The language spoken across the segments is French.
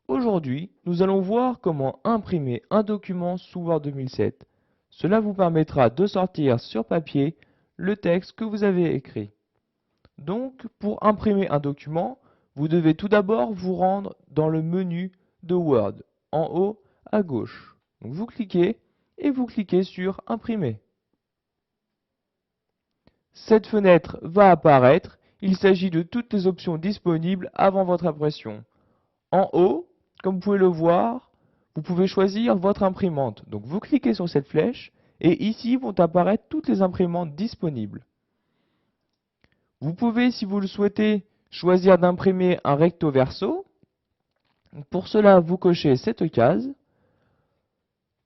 Aujourd'hui, nous allons voir comment imprimer un document sous Word 2007. Cela vous permettra de sortir sur papier le texte que vous avez écrit. Donc, pour imprimer un document, vous devez tout d'abord vous rendre dans le menu de Word, en haut à gauche. Donc, vous cliquez et vous cliquez sur Imprimer. Cette fenêtre va apparaître. Il s'agit de toutes les options disponibles avant votre impression. En haut, comme vous pouvez le voir, vous pouvez choisir votre imprimante. Donc vous cliquez sur cette flèche et ici vont apparaître toutes les imprimantes disponibles. Vous pouvez, si vous le souhaitez, choisir d'imprimer un recto verso. Pour cela, vous cochez cette case.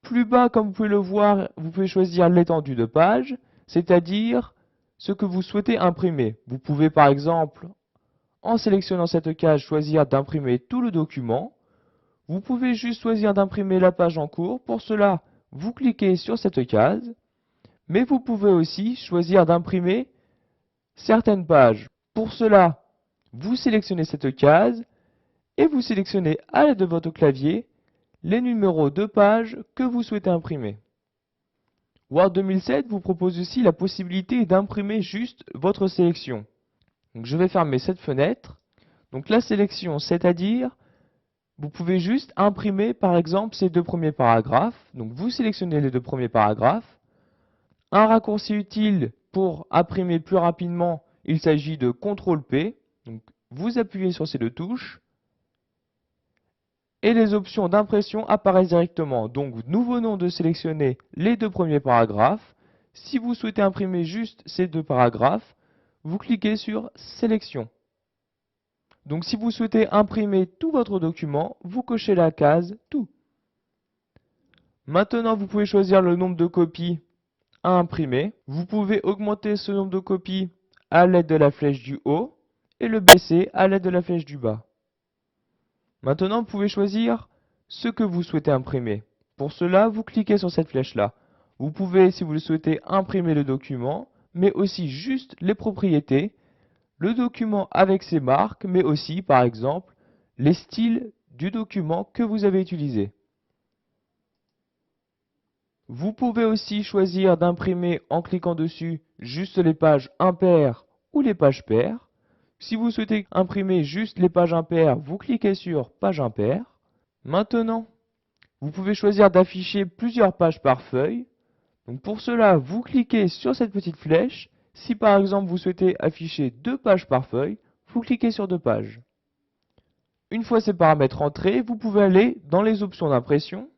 Plus bas, comme vous pouvez le voir, vous pouvez choisir l'étendue de page, c'est-à-dire ce que vous souhaitez imprimer. Vous pouvez par exemple, en sélectionnant cette case, choisir d'imprimer tout le document. Vous pouvez juste choisir d'imprimer la page en cours. Pour cela, vous cliquez sur cette case. Mais vous pouvez aussi choisir d'imprimer certaines pages. Pour cela, vous sélectionnez cette case et vous sélectionnez à l'aide de votre clavier les numéros de pages que vous souhaitez imprimer. Word 2007 vous propose aussi la possibilité d'imprimer juste votre sélection. Donc, je vais fermer cette fenêtre. Donc la sélection, c'est-à-dire vous pouvez juste imprimer par exemple ces deux premiers paragraphes. Donc vous sélectionnez les deux premiers paragraphes. Un raccourci utile pour imprimer plus rapidement, il s'agit de CTRL-P. Donc vous appuyez sur ces deux touches. Et les options d'impression apparaissent directement. Donc nous venons de sélectionner les deux premiers paragraphes. Si vous souhaitez imprimer juste ces deux paragraphes, vous cliquez sur Sélection. Donc si vous souhaitez imprimer tout votre document, vous cochez la case Tout. Maintenant, vous pouvez choisir le nombre de copies à imprimer. Vous pouvez augmenter ce nombre de copies à l'aide de la flèche du haut et le baisser à l'aide de la flèche du bas. Maintenant, vous pouvez choisir ce que vous souhaitez imprimer. Pour cela, vous cliquez sur cette flèche-là. Vous pouvez, si vous le souhaitez, imprimer le document, mais aussi juste les propriétés, le document avec ses marques, mais aussi, par exemple, les styles du document que vous avez utilisé. Vous pouvez aussi choisir d'imprimer en cliquant dessus juste les pages impaires ou les pages paires. Si vous souhaitez imprimer juste les pages impaires, vous cliquez sur Page impaire. Maintenant, vous pouvez choisir d'afficher plusieurs pages par feuille. Donc pour cela, vous cliquez sur cette petite flèche. Si par exemple vous souhaitez afficher deux pages par feuille, vous cliquez sur deux pages. Une fois ces paramètres entrés, vous pouvez aller dans les options d'impression.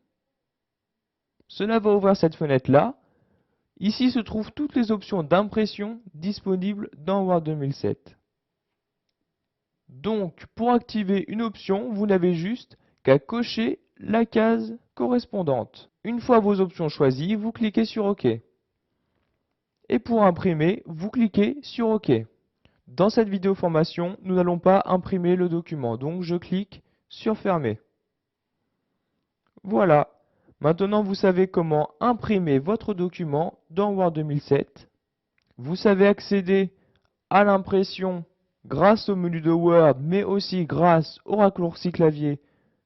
Cela va ouvrir cette fenêtre-là. Ici se trouvent toutes les options d'impression disponibles dans Word 2007. Donc, pour activer une option, vous n'avez juste qu'à cocher la case correspondante. Une fois vos options choisies, vous cliquez sur OK. Et pour imprimer, vous cliquez sur OK. Dans cette vidéo formation, nous n'allons pas imprimer le document, donc je clique sur Fermer. Voilà. Maintenant, vous savez comment imprimer votre document dans Word 2007. Vous savez accéder à l'impression grâce au menu de Word, mais aussi grâce au raccourci clavier,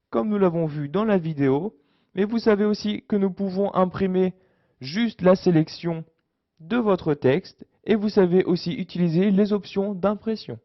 comme nous l'avons vu dans la vidéo. Mais vous savez aussi que nous pouvons imprimer juste la sélection de votre texte et vous savez aussi utiliser les options d'impression.